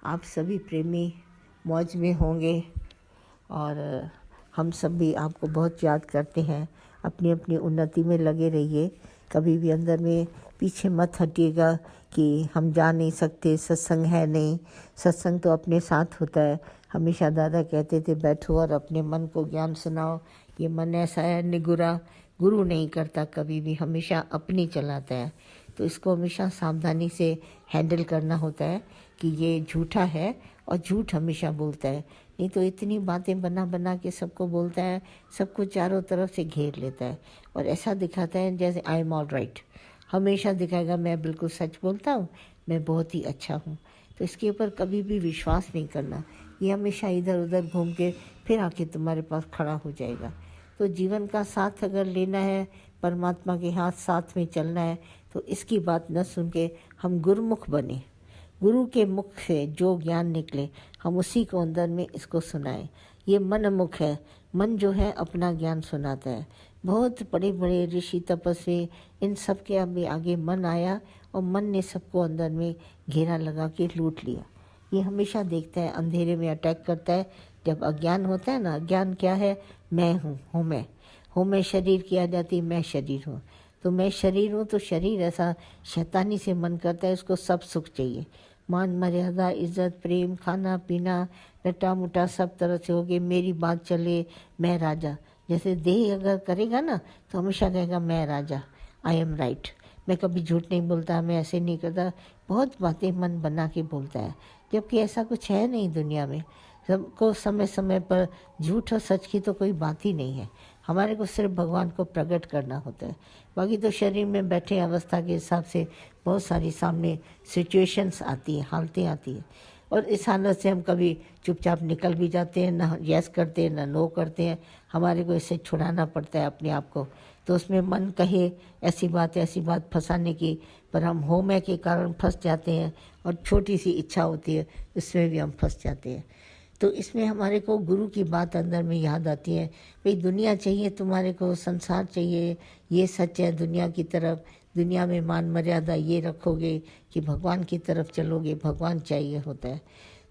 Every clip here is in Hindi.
आप सभी प्रेमी मौज में होंगे और हम सब भी आपको बहुत याद करते हैं। अपनी अपनी उन्नति में लगे रहिए, कभी भी अंदर में पीछे मत हटिएगा कि हम जा नहीं सकते, सत्संग है नहीं। सत्संग तो अपने साथ होता है। हमेशा दादा कहते थे बैठो और अपने मन को ज्ञान सुनाओ। ये मन ऐसा है निगुरा, गुरु नहीं करता कभी भी, हमेशा अपनी चलाता है। तो इसको हमेशा सावधानी से हैंडल करना होता है कि ये झूठा है और झूठ हमेशा बोलता है। नहीं तो इतनी बातें बना बना के सबको बोलता है, सबको चारों तरफ से घेर लेता है और ऐसा दिखाता है जैसे आई एम ऑल राइट। हमेशा दिखाएगा मैं बिल्कुल सच बोलता हूँ, मैं बहुत ही अच्छा हूँ। तो इसके ऊपर कभी भी विश्वास नहीं करना। ये हमेशा इधर उधर घूम के फिर आके तुम्हारे पास खड़ा हो जाएगा। तो जीवन का साथ अगर लेना है, परमात्मा के हाथ साथ में चलना है, तो इसकी बात न सुन के हम गुरुमुख बने। गुरु के मुख से जो ज्ञान निकले हम उसी को अंदर में इसको सुनाएं। ये मन मुख है, मन जो है अपना ज्ञान सुनाता है। बहुत बड़े बड़े ऋषि तपस्वी इन सब के आगे मन आया और मन ने सबको अंदर में घेरा लगा के लूट लिया। ये हमेशा देखता है, अंधेरे में अटैक करता है। जब अज्ञान होता है ना, अज्ञान क्या है, मैं हूँ मैं शरीर की आ जाती, मैं शरीर हूँ। तो मैं शरीर हूँ तो शरीर ऐसा शैतानी से मन करता है, उसको सब सुख चाहिए, मान मर्यादा, इज्जत, प्रेम, खाना पीना, लट्टा मुट्टा सब तरह से हो गए, मेरी बात चले, मैं राजा। जैसे देह अगर करेगा ना तो हमेशा कहेगा मैं राजा, आई एम राइट, मैं कभी झूठ नहीं बोलता, मैं ऐसे नहीं करता। बहुत बातें मन बना के बोलता है, जबकि ऐसा कुछ है नहीं दुनिया में। सबको समय समय पर झूठ और सच की तो कोई बात ही नहीं है। हमारे को सिर्फ भगवान को प्रकट करना होता है। बाकी तो शरीर में बैठे अवस्था के हिसाब से बहुत सारी सामने सिचुएशंस आती हैं, हालतें आती हैं, और इस हालत से हम कभी चुपचाप निकल भी जाते हैं, ना यस करते हैं ना नो करते हैं। हमारे को इससे छुड़ाना पड़ता है अपने आप को। तो उसमें मन कहे ऐसी बात फंसाने की, पर हम हो मैं के कारण फंस जाते हैं, और छोटी सी इच्छा होती है उसमें भी हम फंस जाते हैं। तो इसमें हमारे को गुरु की बात अंदर में याद आती है, भाई दुनिया चाहिए तुम्हारे को, संसार चाहिए, ये सच है दुनिया की तरफ, दुनिया में मान मर्यादा ये रखोगे कि भगवान की तरफ चलोगे, भगवान चाहिए होता है।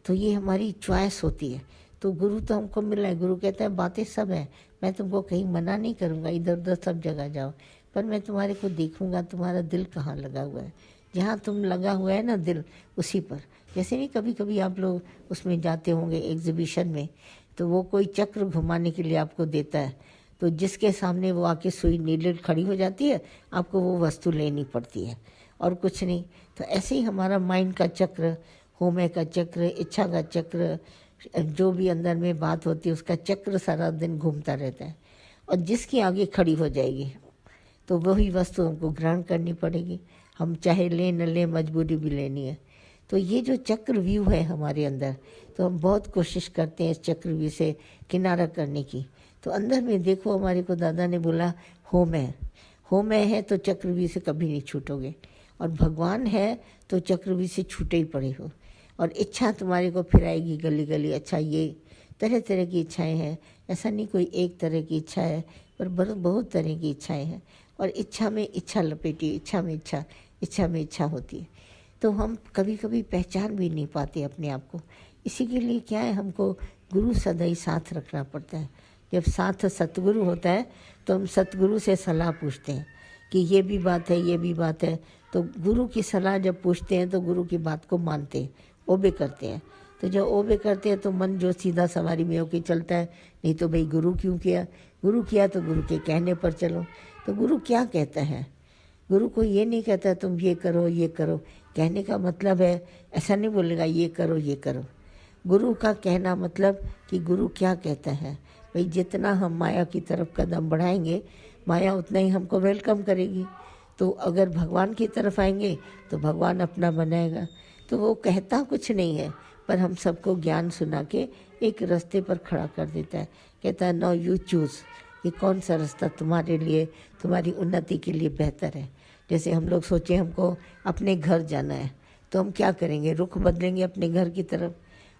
तो ये हमारी चॉइस होती है। तो गुरु तो हमको मिला है, गुरु कहता है बातें सब हैं, मैं तुमको कहीं मना नहीं करूँगा, इधर उधर सब जगह जाओ, पर मैं तुम्हारे को देखूँगा तुम्हारा दिल कहाँ लगा हुआ है। जहाँ तुम लगा हुआ है ना दिल, उसी पर। जैसे नहीं कभी कभी आप लोग उसमें जाते होंगे एग्जीबिशन में, तो वो कोई चक्र घुमाने के लिए आपको देता है, तो जिसके सामने वो आके सुई नीडल खड़ी हो जाती है, आपको वो वस्तु लेनी पड़ती है और कुछ नहीं। तो ऐसे ही हमारा माइंड का चक्र, होमे का चक्र, इच्छा का चक्र, जो भी अंदर में बात होती है उसका चक्र सारा दिन घूमता रहता है, और जिसकी आगे खड़ी हो जाएगी तो वही वस्तु हमको ग्रहण करनी पड़ेगी। हम चाहे लें न लें, मजबूरी भी लेनी है। तो ये जो चक्रव्यूह है हमारे अंदर, तो हम बहुत कोशिश करते हैं इस चक्रव्यूह से किनारा करने की। तो अंदर में देखो, हमारे को दादा ने बोला हो मैं है तो चक्रव्यूह से कभी नहीं छूटोगे, और भगवान है तो चक्रव्यूह से छूटे ही पड़े हो। और इच्छा तुम्हारे को फिर आएगी गली गली। अच्छा, ये तरह तरह की इच्छाएं हैं, ऐसा नहीं कोई एक तरह की इच्छा है, पर बहुत तरह की इच्छाएं हैं, और इच्छा में इच्छा लपेटी, इच्छा में इच्छा होती है। तो हम कभी कभी पहचान भी नहीं पाते अपने आप को। इसी के लिए क्या है, हमको गुरु सदैव साथ रखना पड़ता है। जब साथ सतगुरु होता है तो हम सतगुरु से सलाह पूछते हैं कि ये भी बात है, ये भी बात है। तो गुरु की सलाह जब पूछते हैं तो गुरु की बात को मानते हैं, ओबे करते हैं। तो जब ओबे करते हैं तो मन जो सीधा सवारी में होके चलता है, नहीं तो भाई गुरु क्यों किया, गुरु किया तो गुरु के कहने पर चलो। तो गुरु क्या कहता है, गुरु को ये नहीं कहता तुम ये करो ये करो। कहने का मतलब है, ऐसा नहीं बोलेगा ये करो ये करो। गुरु का कहना मतलब कि गुरु क्या कहता है, भाई जितना हम माया की तरफ कदम बढ़ाएंगे, माया उतना ही हमको वेलकम करेगी। तो अगर भगवान की तरफ आएंगे तो भगवान अपना बनाएगा। तो वो कहता कुछ नहीं है, पर हम सबको ज्ञान सुना के एक रास्ते पर खड़ा कर देता है। कहता है नाउ यू चूज़, ये कौन सा रास्ता तुम्हारे लिए, तुम्हारी उन्नति के लिए बेहतर है। जैसे हम लोग सोचें हमको अपने घर जाना है, तो हम क्या करेंगे, रुख बदलेंगे अपने घर की तरफ।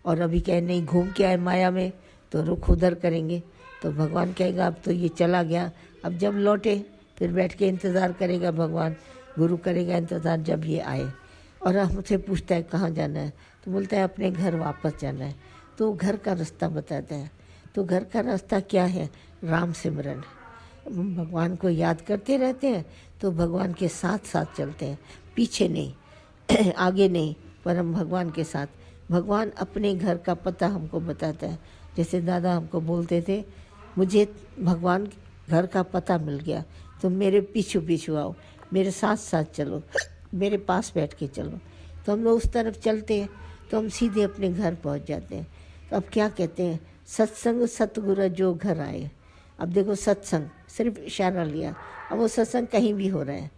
और अभी कहे नहीं घूम के आए माया में, तो रुख उधर करेंगे। तो भगवान कहेगा अब तो ये चला गया, अब जब लौटे फिर बैठ के इंतज़ार करेगा भगवान, गुरु करेगा इंतज़ार जब ये आए। और हमसे पूछता है कहाँ जाना है, तो बोलता है अपने घर वापस जाना है, तो वो घर का रास्ता बताता है। तो घर का रास्ता क्या है? राम सिमरन। भगवान को याद करते रहते हैं तो भगवान के साथ साथ चलते हैं, पीछे नहीं आगे नहीं, पर हम भगवान के साथ। भगवान अपने घर का पता हमको बताता है। जैसे दादा हमको बोलते थे, मुझे भगवान घर का पता मिल गया, तो मेरे पीछू पीछू आओ, मेरे साथ साथ चलो, मेरे पास बैठ के चलो। तो हम लोग उस तरफ चलते हैं तो हम सीधे अपने घर पहुंच जाते हैं। तो अब क्या कहते हैं, सत्संग सतगुरु जो घर आए। अब देखो सत्संग सिर्फ इशारा लिया, अब वो सत्संग कहीं भी हो रहा है,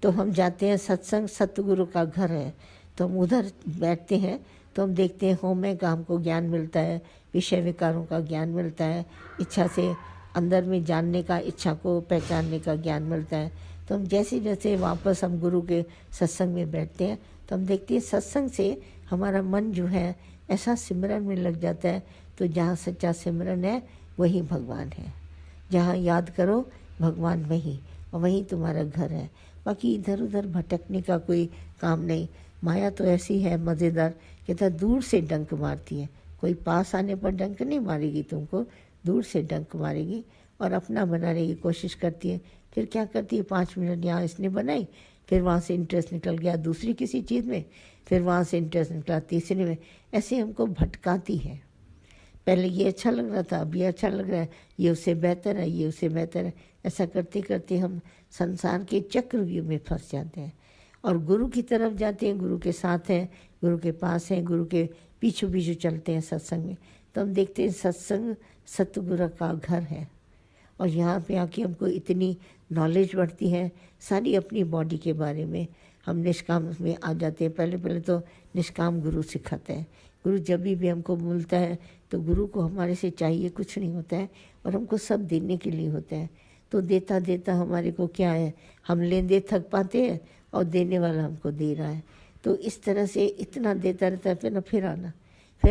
तो हम जाते हैं सत्संग सतगुरु का घर है, तो हम उधर बैठते हैं। तो हम देखते हैं होमय का हमको ज्ञान मिलता है, विषय विकारों का ज्ञान मिलता है, इच्छा से अंदर में जानने का, इच्छा को पहचानने का ज्ञान मिलता है। तो हम जैसे जैसे वापस हम गुरु के सत्संग में बैठते हैं तो हम देखते हैं सत्संग से हमारा मन जो है ऐसा सिमरन में लग जाता है। तो जहाँ सच्चा सिमरन है वही भगवान है, जहाँ याद करो भगवान वहीं, और वहीं तुम्हारा घर है। बाकी इधर उधर भटकने का कोई काम नहीं। माया तो ऐसी है मज़ेदार, कहता दूर से डंक मारती है, कोई पास आने पर डंक नहीं मारेगी तुमको, दूर से डंक मारेगी और अपना बनाने की कोशिश करती है। फिर क्या करती है, 5 मिनट यहाँ इसने बनाई, फिर वहाँ से इंटरेस्ट निकल गया दूसरी किसी चीज़ में, फिर वहाँ से इंटरेस्ट निकला तीसरे में, ऐसे हमको भटकाती है। पहले ये अच्छा लग रहा था, अब ये अच्छा लग रहा है, ये उससे बेहतर है, ये उससे बेहतर है। ऐसा करते करते हम संसार के चक्रव्यूह में फंस जाते हैं और गुरु की तरफ जाते हैं, गुरु के साथ हैं, गुरु के पास हैं, गुरु के पीछू पीछू चलते हैं सत्संग में। तो हम देखते हैं सत्संग सतगुरु का घर है, और यहाँ पे आके हमको इतनी नॉलेज बढ़ती है सारी अपनी बॉडी के बारे में। हम निष्काम में आ जाते हैं। पहले पहले तो निष्काम गुरु सिखाते हैं। गुरु जब भी हमको मिलता है तो गुरु को हमारे से चाहिए कुछ नहीं होता है, और हमको सब देने के लिए होता है। तो देता देता हमारे को क्या है, हम लेन दे थक पाते हैं और देने वाला हमको दे रहा है। तो इस तरह से इतना देता रहता है, फिर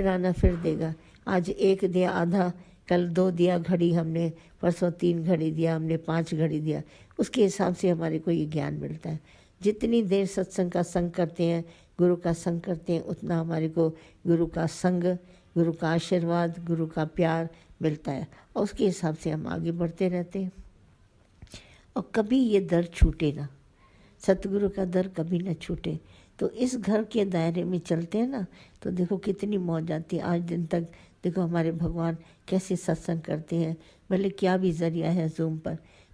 आना फिर देगा। आज 1 दिया आधा, कल 2 दिया घड़ी हमने, परसों 3 घड़ी दिया हमने, 5 घड़ी दिया। उसके हिसाब से हमारे को ये ज्ञान मिलता है। जितनी देर सत्संग का संग करते हैं, गुरु का संग करते हैं, उतना हमारे को गुरु का संग, गुरु का आशीर्वाद, गुरु का प्यार मिलता है, और उसके हिसाब से हम आगे बढ़ते रहते हैं। और कभी ये दर छूटे ना, सतगुरु का दर कभी ना छूटे। तो इस घर के दायरे में चलते हैं ना, तो देखो कितनी मौज आती है। आज दिन तक देखो हमारे भगवान कैसे सत्संग करते हैं, भले क्या भी ज़रिया है जूम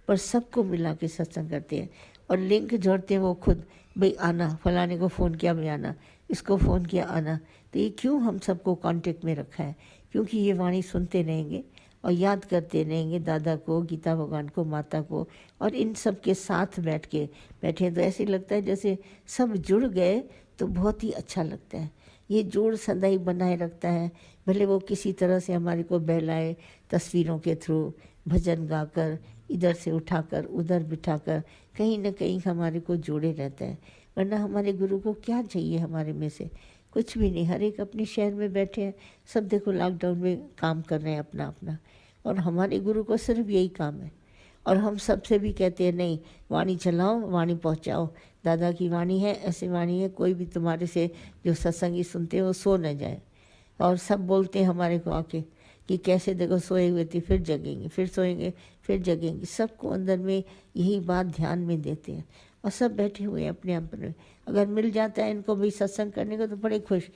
पर सबको मिला के सत्संग करते हैं, और लिंक जोड़ते हैं वो खुद, भाई आना, फलाने को फ़ोन किया भाई आना, इसको फ़ोन किया आना। तो ये क्यों हम सबको कांटेक्ट में रखा है? क्योंकि ये वाणी सुनते रहेंगे और याद करते रहेंगे दादा को, गीता भगवान को, माता को, और इन सब के साथ बैठे तो ऐसे लगता है जैसे सब जुड़ गए, तो बहुत ही अच्छा लगता है। ये जोड़ सदा ही बनाए रखता है, भले वो किसी तरह से हमारे को बहलाए, तस्वीरों के थ्रू, भजन गाकर, इधर से उठाकर उधर बिठाकर, कहीं ना कहीं हमारे को जोड़े रहता है। वरना हमारे गुरु को क्या चाहिए हमारे में से? कुछ भी नहीं। हर एक अपने शहर में बैठे हैं, सब देखो लॉकडाउन में काम कर रहे हैं अपना अपना, और हमारे गुरु को सिर्फ यही काम है। और हम सबसे भी कहते हैं नहीं, वाणी चलाओ, वाणी पहुंचाओ, दादा की वाणी है, ऐसी वाणी है, कोई भी तुम्हारे से जो सत्संगी सुनते हैं वो सो न जाए। और सब बोलते हैं हमारे को आके कि कैसे देखो सोए हुए थे, फिर जगेंगे, फिर सोएंगे, फिर जगेंगे। सबको अंदर में यही बात ध्यान में देते हैं, और सब बैठे हुए हैं अपने अपने। अगर मिल जाता है इनको भी सत्संग करने को तो बड़े खुश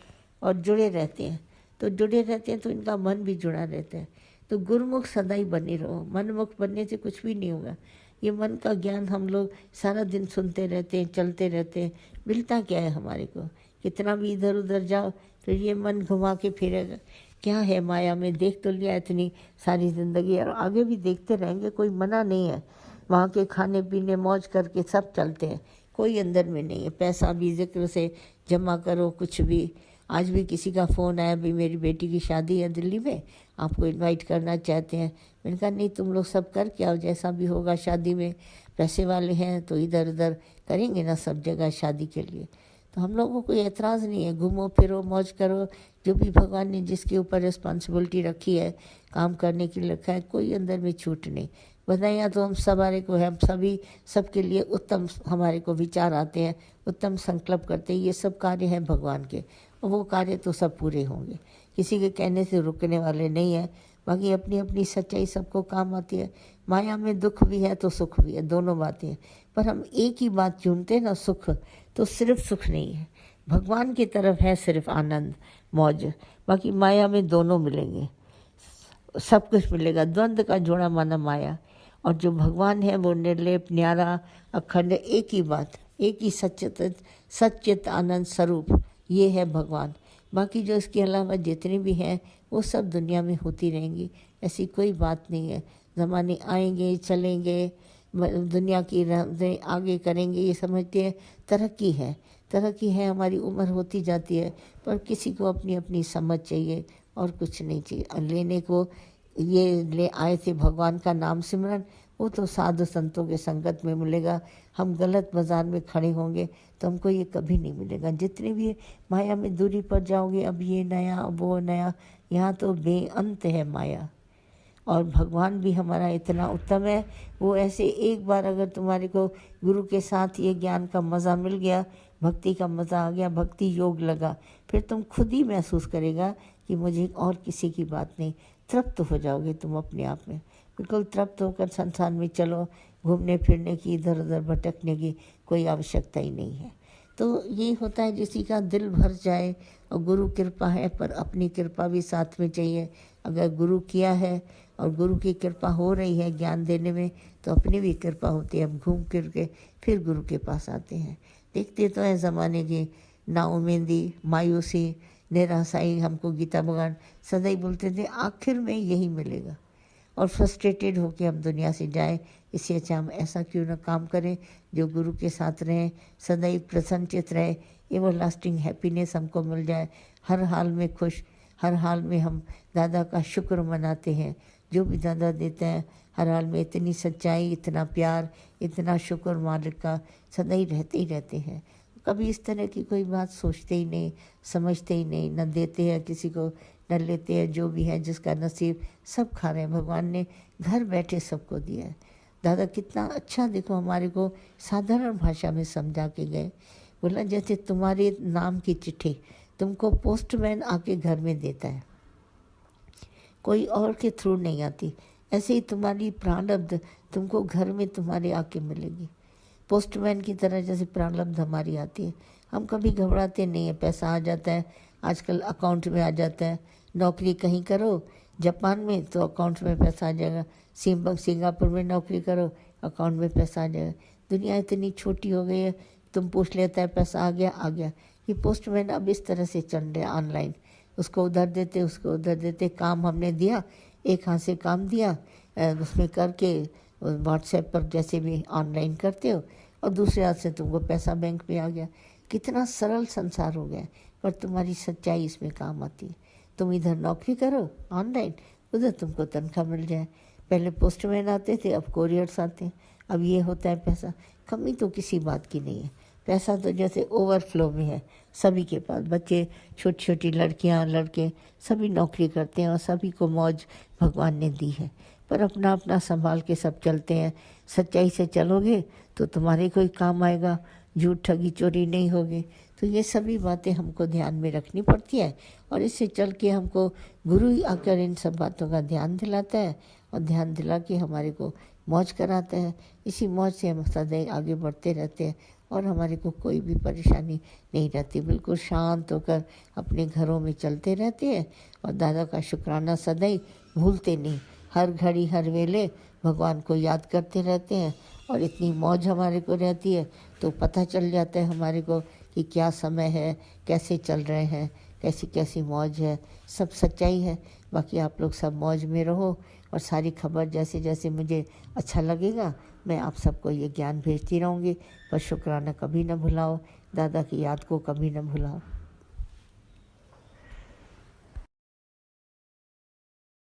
और जुड़े रहते हैं। तो जुड़े रहते हैं तो इनका मन भी जुड़ा रहता है। तो गुरुमुख सदा ही बने रहो, मनमुख बनने से कुछ भी नहीं होगा। ये मन का ज्ञान हम लोग सारा दिन सुनते रहते हैं, चलते रहते हैं, मिलता क्या है हमारे को? कितना भी इधर उधर जाओ फिर ये मन घुमा के फिरेगा। क्या है माया में, देख तो लिया इतनी सारी ज़िंदगी, और आगे भी देखते रहेंगे, कोई मना नहीं है। वहाँ के खाने पीने मौज करके सब चलते हैं, कोई अंदर में नहीं है। पैसा भी जिक्र से जमा करो, कुछ भी। आज भी किसी का फ़ोन आया, भी मेरी बेटी की शादी है दिल्ली में, आपको इनवाइट करना चाहते हैं। मैंने कहा नहीं, तुम लोग सब कर के आओ, जैसा भी होगा शादी में। पैसे वाले हैं तो इधर उधर करेंगे ना सब जगह शादी के लिए। तो हम लोगों को कोई एतराज़ नहीं है, घूमो फिरो मौज करो, जो भी भगवान ने जिसके ऊपर रिस्पॉन्सिबिलिटी रखी है, काम करने के लिए रखा है, कोई अंदर में छूट नहीं। बधाइयाँ तो हम हमारे को है, हम सभी सबके लिए उत्तम हमारे को विचार आते हैं, उत्तम संकल्प करते हैं। ये सब कार्य हैं भगवान के, और वो कार्य तो सब पूरे होंगे, किसी के कहने से रुकने वाले नहीं है। बाकी अपनी अपनी सच्चाई सबको काम आती है। माया में दुख भी है तो सुख भी है, दोनों बातें हैं। पर हम एक ही बात चुनते हैं ना, सुख, तो सिर्फ सुख नहीं है, भगवान की तरफ है सिर्फ आनंद मौज। बाकी माया में दोनों मिलेंगे, सब कुछ मिलेगा। द्वंद्व का जोड़ा माना माया, और जो भगवान है वो निर्लेप, न्यारा, अखंड, एक ही बात, एक ही सच्चित आनंद स्वरूप, ये है भगवान। बाकी जो इसके अलावा जितने भी हैं वो सब दुनिया में होती रहेंगी, ऐसी कोई बात नहीं है। ज़माने आएंगे चलेंगे, दुनिया की आगे करेंगे, ये समझते हैं तरक्की है, हमारी उम्र होती जाती है। पर किसी को अपनी अपनी समझ चाहिए और कुछ नहीं चाहिए। लेने को ये ले आए थे भगवान का नाम सिमरन, वो तो साधु संतों के संगत में मिलेगा। हम गलत बाजार में खड़े होंगे तो हमको ये कभी नहीं मिलेगा। जितने भी माया में दूरी पर जाओगे, अब ये नया अब वो नया, यहाँ तो बेअंत है माया। और भगवान भी हमारा इतना उत्तम है, वो ऐसे एक बार अगर तुम्हारे को गुरु के साथ ये ज्ञान का मज़ा मिल गया, भक्ति का मज़ा आ गया, भक्ति योग लगा, फिर तुम खुद ही महसूस करेगा कि मुझे और किसी की बात नहीं। तृप्त हो जाओगे तुम अपने आप में, बिल्कुल तृप्त होकर संसार में चलो। घूमने फिरने की, इधर उधर भटकने की कोई आवश्यकता ही नहीं है। तो ये होता है जिसी का दिल भर जाए, और गुरु कृपा है, पर अपनी कृपा भी साथ में चाहिए। अगर गुरु किया है और गुरु की कृपा हो रही है ज्ञान देने में, तो अपनी भी कृपा होती है। हम घूम फिर के फिर गुरु के पास आते हैं। देखते तो है ज़माने की नाउमेंदी, मायूसी, निराशाई। हमको गीता भगवान सदैव बोलते थे आखिर में यही मिलेगा, और फ्रस्ट्रेटेड होकर हम दुनिया से जाएं, इससे अच्छा हम ऐसा क्यों ना काम करें जो गुरु के साथ रहें, सदैव प्रसन्नचित रहे, एवं लास्टिंग हैप्पीनेस हमको मिल जाए। हर हाल में खुश, हर हाल में हम दादा का शुक्र मनाते हैं। जो भी दादा देते हैं हर हाल में इतनी सच्चाई, इतना प्यार, इतना शुक्र मालिक का सदैव रहते ही रहते हैं। कभी इस तरह की कोई बात सोचते ही नहीं, समझते ही नहीं, न देते हैं किसी को न लेते हैं। जो भी है जिसका नसीब सब खा रहे हैं, भगवान ने घर बैठे सबको दिया है। दादा कितना अच्छा देखो हमारे को साधारण भाषा में समझा के गए। बोला जैसे तुम्हारे नाम की चिट्ठी तुमको पोस्टमैन आके घर में देता है, कोई और के थ्रू नहीं आती, ऐसे ही तुम्हारी प्रारब्ध तुमको घर में तुम्हारे आके मिलेगी। पोस्टमैन की तरह जैसे प्रारब्ध हमारी आती है। हम कभी घबराते नहीं है, पैसा आ जाता है, आजकल अकाउंट में आ जाता है। नौकरी कहीं करो जापान में तो अकाउंट में पैसा आ जाएगा, सिंगापुर में नौकरी करो अकाउंट में पैसा आ जाएगा। दुनिया इतनी छोटी हो गई है, तुम पूछ लेता है पैसा आ गया आ गया। ये पोस्टमैन अब इस तरह से चल रहे हैं ऑनलाइन, उसको उधर देते उसको उधर देते। काम हमने दिया, एक हाथ से काम दिया, उसमें करके व्हाट्सएप पर जैसे भी ऑनलाइन करते हो, और दूसरे हाथ से तुमको पैसा बैंक में आ गया। कितना सरल संसार हो गया, पर तुम्हारी सच्चाई इसमें काम आती है। तुम इधर नौकरी करो ऑनलाइन, उधर तुमको तनख्वाह मिल जाए। पहले पोस्टमैन आते थे, अब कोरियर्स आते हैं। अब ये होता है पैसा, कमी तो किसी बात की नहीं है। पैसा तो जैसे ओवरफ्लो में है सभी के पास। बच्चे, छोटी छोटी लड़कियां लड़के सभी नौकरी करते हैं, और सभी को मौज भगवान ने दी है। पर अपना अपना संभाल के सब चलते हैं। सच्चाई से चलोगे तो तुम्हारे कोई काम आएगा, झूठ ठगी चोरी नहीं होगी। तो ये सभी बातें हमको ध्यान में रखनी पड़ती है, और इससे चल के हमको गुरु ही आकर इन सब बातों का ध्यान दिलाता है, और ध्यान दिला के हमारे को मौज कराता है। इसी मौज से हम सदैव आगे बढ़ते रहते हैं, और हमारे को कोई भी परेशानी नहीं रहती। बिल्कुल शांत होकर अपने घरों में चलते रहते हैं, और दादा का शुक्राना सदैव भूलते नहीं। हर घड़ी हर वेले भगवान को याद करते रहते हैं, और इतनी मौज हमारे को रहती है तो पता चल जाता है हमारे को कि क्या समय है, कैसे चल रहे हैं, कैसी कैसी मौज है, सब सच्चाई है। बाकी आप लोग सब मौज में रहो, और सारी खबर जैसे जैसे मुझे अच्छा लगेगा मैं आप सबको ये ज्ञान भेजती रहूँगी। पर शुक्राना कभी न भुलाओ, दादा की याद को कभी न भुलाओ।